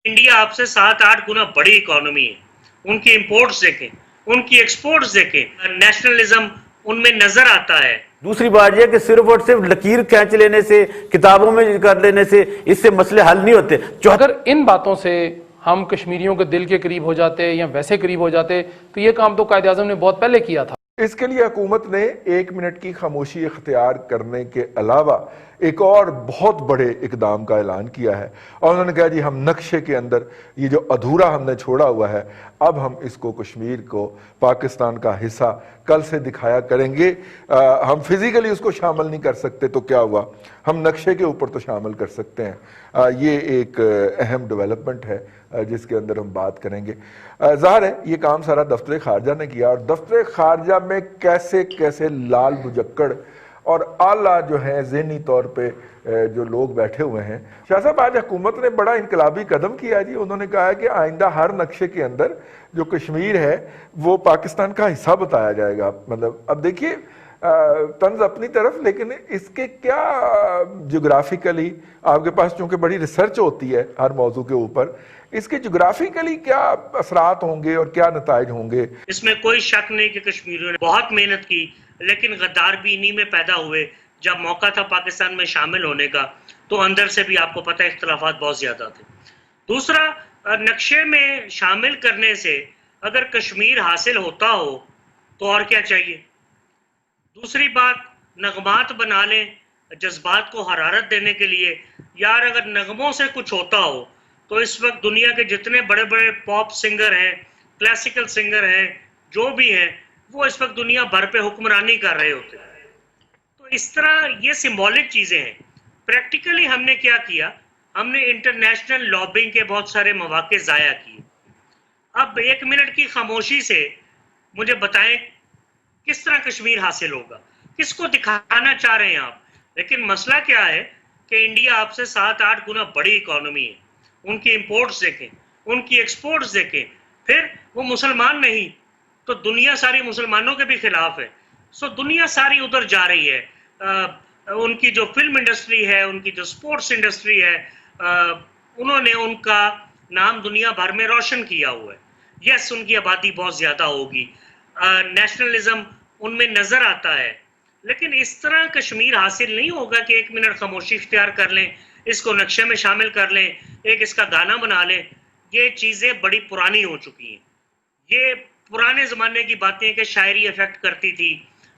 India आपसे 7-8 गुना बड़ी economy है, उनकी इंपोर्ट्स देखें, उनकी एक्सपोर्ट्स देखें, नेशनलिज्म उनमें नजर आता है। दूसरी बात यह कि सिर्फ और सिर्फ लकीर खींच लेने से, किताबों में कर लेने से इससे मसले हल नहीं होते। अगर इन बातों से हम कश्मीरियों के दिल के करीब हो जाते या वैसे करीब हो जाते तो ये काम तो कायद-ए-आज़म ने बहुत पहले किया था। इसके लिए हुकूमत ने 1 मिनट की खामोशी इख्तियार करने के अलावा एक और बहुत बड़े इकदाम का ऐलान किया है और उन्होंने कहा जी हम नक्शे के अंदर ये जो अधूरा हमने छोड़ा हुआ है अब हम इसको कश्मीर को पाकिस्तान का हिस्सा कल से दिखाया करेंगे। हम फिजिकली उसको शामिल नहीं कर सकते तो क्या हुआ, हम नक्शे के ऊपर तो शामिल कर सकते हैं। ये एक अहम डेवलपमेंट है जिसके अंदर हम बात करेंगे। ज़ाहिर है ये काम सारा दफ्तर खारजा ने किया और दफ्तर खारजा में कैसे कैसे लाल बुजक्कड़ और आला जो है ज़हनी तौर पे जो लोग बैठे हुए हैं। शाह साहब आज हुकूमत ने बड़ा इनकलाबी कदम किया जी, उन्होंने कहा कि आइंदा हर नक्शे के अंदर जो कश्मीर है वो पाकिस्तान का हिस्सा बताया जाएगा। मतलब अब देखिए तंज अपनी तरफ, लेकिन इसके क्या जोग्राफिकली आपके पास चूंकि बड़ी रिसर्च होती है हर मौजू के ऊपर, इसके जोग्राफिकली क्या असरात होंगे और क्या नताइज होंगे। इसमें कोई शक नहीं कि कश्मीरियों ने बहुत मेहनत की, लेकिन गद्दार भी इन्हीं में पैदा हुए। जब मौका था पाकिस्तान में शामिल होने का तो अंदर से भी आपको पता है इख्तलाफात बहुत ज्यादा थे। दूसरा, नक्शे में शामिल करने से अगर कश्मीर हासिल होता हो तो और क्या चाहिए। दूसरी बात, नगमात बना लें जज्बात को हरारत देने के लिए। यार अगर नगमों से कुछ होता हो तो इस वक्त दुनिया के जितने बड़े बड़े पॉप सिंगर हैं, क्लासिकल सिंगर हैं, जो भी हैं, वो इस वक्त दुनिया भर पे हुक्मरानी कर रहे होते हैं। तो इस तरह ये सिंबॉलिक चीजें हैं। प्रैक्टिकली हमने क्या किया, हमने इंटरनेशनल लॉबिंग के बहुत सारे मौके ज़ाया किए। अब 1 मिनट की खामोशी से मुझे बताएं किस तरह कश्मीर हासिल होगा, किसको दिखाना चाह रहे हैं आप। लेकिन मसला क्या है कि इंडिया आपसे 7-8 गुना बड़ी इकोनॉमी है, उनकी इंपोर्ट्स देखें, उनकी एक्सपोर्ट्स देखें, फिर वो मुसलमान नहीं तो दुनिया सारी मुसलमानों के भी खिलाफ है। सो दुनिया सारी उधर जा रही है। उनकी जो फिल्म इंडस्ट्री है, उनकी जो स्पोर्ट्स इंडस्ट्री है, उन्होंने उनका नाम दुनिया भर में रोशन किया हुआ है। यस, उनकी आबादी बहुत ज़्यादा होगी, नेशनलिज्म उनमें नज़र आता है, लेकिन इस तरह कश्मीर हासिल नहीं होगा कि 1 मिनट खामोशी इख्तियार कर लें, इसको नक्शे में शामिल कर लें, एक इसका गाना बना लें। ये चीज़ें बड़ी पुरानी हो चुकी हैं। ये पुराने ज़माने की बातें कि शायरी इफेक्ट करती थी,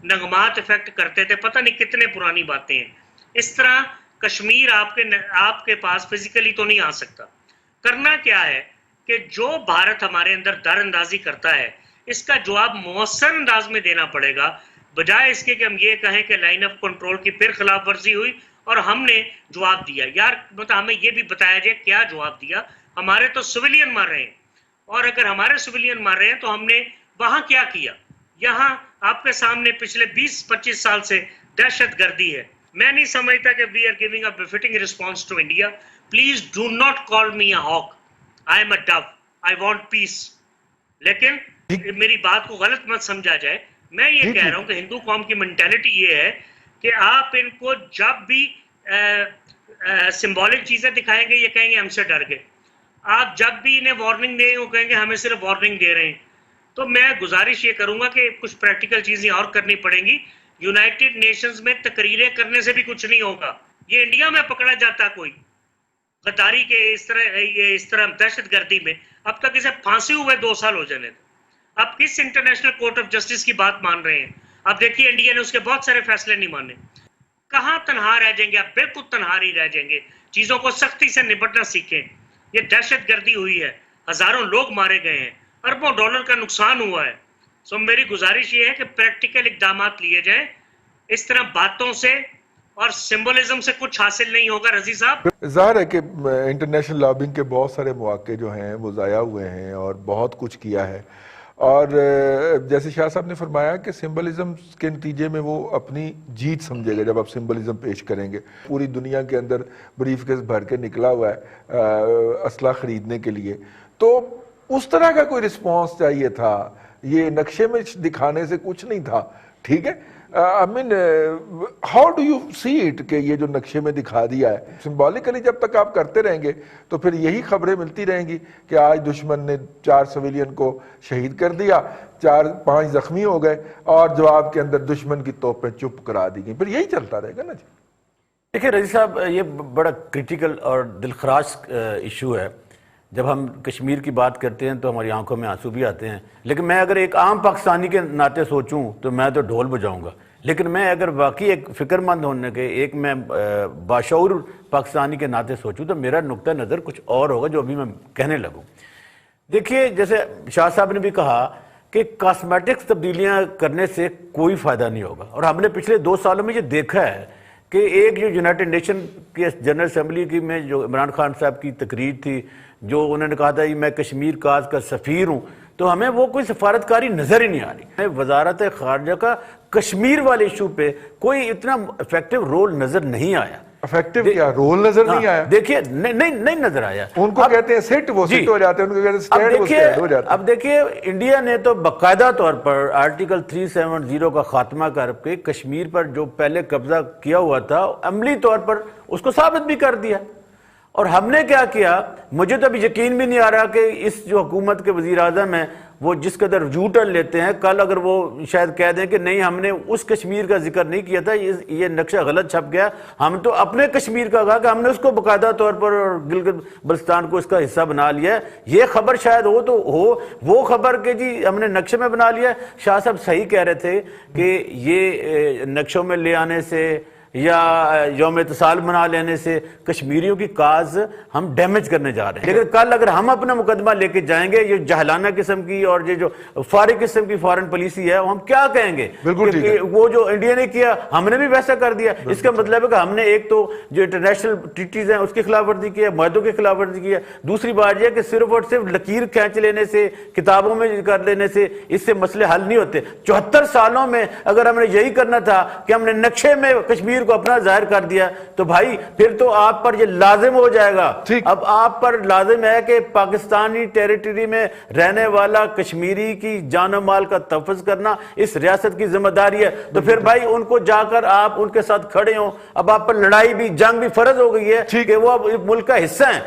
नगमात इफेक्ट करते थे, पता नहीं कितने पुरानी बातें हैं। इस तरह कश्मीर आपके पास फिजिकली तो नहीं आ सकता। करना क्या है कि जो भारत हमारे अंदर दरअंदाजी करता है इसका जवाब मौसर अंदाज में देना पड़ेगा, बजाय इसके कि हम ये कहें कि लाइन ऑफ कंट्रोल की फिर खिलाफ वर्जी हुई और हमने जवाब दिया। यार मतलब हमें ये भी बताया जाए क्या जवाब दिया। हमारे तो सिविलियन मार रहे हैं, और अगर हमारे सिविलियन मार रहे हैं तो हमने वहां क्या किया। यहाँ आपके सामने पिछले 20-25 साल से दहशत गर्दी है। मैं नहीं समझता कि we are giving a befitting response to India. Please do not call me a hawk, I am a dove, I want peace. लेकिन मेरी बात को गलत मत समझा जाए। मैं ये कह रहा हूं कि हिंदू कौम की मेंटालिटी ये है कि आप इनको जब भी सिंबॉलिक चीजें दिखाएंगे ये कहेंगे हमसे डर गए। आप जब भी इन्हें वार्निंग देंगे वो कहेंगे हमें सिर्फ वार्निंग दे रहे हैं। तो मैं गुजारिश ये करूंगा कि कुछ प्रैक्टिकल चीजें और करनी पड़ेंगी। यूनाइटेड नेशंस में तकरीरें करने से भी कुछ नहीं होगा। ये इंडिया में पकड़ा जाता कोई गद्दारी के इस तरह दहशतगर्दी में, अब तक इसे फांसी हुए 2 साल हो जाने। अब किस इंटरनेशनल कोर्ट ऑफ जस्टिस की बात मान रहे हैं। अब देखिए इंडिया ने उसके बहुत सारे फैसले नहीं माने। कहां तनहा रह जाएंगे आप, बिल्कुल तनहा नहीं रह जाएंगे। चीजों को सख्ती से निपटना सीखें। ये दहशतगर्दी हुई है, हजारों लोग मारे गए हैं, अरबों डॉलर का नुकसान हुआ है। सो मेरी गुजारिश ये है कि प्रैक्टिकल इकदाम लिए जाएं। इस तरह बातों से और सिंबलिज्म से कुछ हासिल नहीं होगा। रजी साहब, जाहिर है कि इंटरनेशनल लॉबिंग के बहुत सारे मौके जो हैं वो ज़ाया हुए हैं और बहुत कुछ किया है। और जैसे शाह साहब ने फरमाया कि सिंबलिज्म के नतीजे में वो अपनी जीत समझेगा जब आप सिंबलिज्म पेश करेंगे। पूरी दुनिया के अंदर ब्रीफकेस भर के निकला हुआ है असला खरीदने के लिए, तो उस तरह का कोई रिस्पॉन्स चाहिए था। ये नक्शे में दिखाने से कुछ नहीं था, ठीक है। I mean how do you see it कि ये जो नक्शे में दिखा दिया है, सिंबॉलिकली जब तक आप करते रहेंगे तो फिर यही खबरें मिलती रहेंगी कि आज दुश्मन ने 4 सिविलियन को शहीद कर दिया, 4-5 जख्मी हो गए और जवाब के अंदर दुश्मन की तोपें चुप करा दी गई, फिर यही चलता रहेगा ना जी। देखिए रजी साहब, ये बड़ा क्रिटिकल और दिलखराश इशू है। जब हम कश्मीर की बात करते हैं तो हमारी आंखों में आंसू भी आते हैं, लेकिन मैं अगर एक आम पाकिस्तानी के नाते सोचूं तो मैं तो ढोल बजाऊंगा। लेकिन मैं अगर वाकई एक फिक्रमंद होने के, एक मैं बाशऊर पाकिस्तानी के नाते सोचूं तो मेरा नुक्ता नज़र कुछ और होगा जो अभी मैं कहने लगूं। देखिए, जैसे शाह साहब ने भी कहा कि कॉस्मेटिक्स तब्दीलियां करने से कोई फ़ायदा नहीं होगा, और हमने पिछले 2 सालों में ये देखा है कि एक जो यूनाइटेड नेशन के जनरल असम्बली की में जो इमरान खान साहब की तकरीर थी, जो उन्होंने कहा था कि मैं कश्मीर काज का सफ़ीर हूँ, तो हमें वो कोई सफारतकारी नज़र ही नहीं आ रही। वजारत खारजा का कश्मीर वाले इशू पे कोई इतना इफेक्टिव रोल नज़र नहीं आया। इफेक्टिव क्या रोल नजर नहीं आया? देखिए, नहीं नजर आया। उनको कहते हैं सिट, वो सिट हो जाते हैं, उनको कहते हैं स्टैंड, वो स्टैंड हो जाते हैं। अब देखिए, इंडिया ने तो बाकायदा तौर पर आर्टिकल 370 का खात्मा करके कश्मीर पर जो पहले कब्जा किया हुआ था अमली तौर पर उसको साबित भी कर दिया। और हमने क्या किया, मुझे तो अभी यकीन भी नहीं आ रहा कि इस जो हुकूमत के वजीर आज़म है वो जिस कदर यू टर्न लेते हैं, कल अगर वो शायद कह दें कि नहीं हमने उस कश्मीर का जिक्र नहीं किया था, ये नक्शा गलत छप गया, हम तो अपने कश्मीर का कहा कि हमने उसको बाकायदा तौर पर गिलगित बल्तिस्तान को इसका हिस्सा बना लिया है। ये खबर शायद हो तो हो, वो खबर के जी हमने नक्शे में बना लिया। शाह साहब सही कह रहे थे कि ये नक्शों में ले आने से या यौम इत्तिसाल मना लेने से कश्मीरियों की काज हम डैमेज करने जा रहे हैं। लेकिन कल अगर हम अपना मुकदमा लेके जाएंगे, ये जहलाना किस्म की और ये जो फारिग किस्म की फॉरेन पॉलिसी है, हम क्या कहेंगे कि वो जो इंडिया ने किया हमने भी वैसा कर दिया। इसका मतलब है कि हमने एक तो जो इंटरनेशनल ट्रीटीज हैं उसकी खिलाफ वर्जी की है, मुआहदों की खिलाफ वर्जी की है। दूसरी बात यह कि सिर्फ और सिर्फ लकीर खींच लेने से, किताबों में कर लेने से इससे मसले हल नहीं होते। 74 सालों में अगर हमने यही करना था कि हमने नक्शे में कश्मीर को अपना जाहिर कर दिया, तो भाई फिर तो आप पर ये लाजिम हो जाएगा। अब आप पर लाजिम है कि पाकिस्तानी टेरिटरी में रहने वाला कश्मीरी की जान और माल का तहफ़्फ़ुज़ करना इस रियासत की जिम्मेदारी है। तो फिर भाई उनको जाकर आप उनके साथ खड़े हो। अब आप पर लड़ाई भी, जंग भी फर्ज हो गई है कि वो अब मुल्क का हिस्सा है।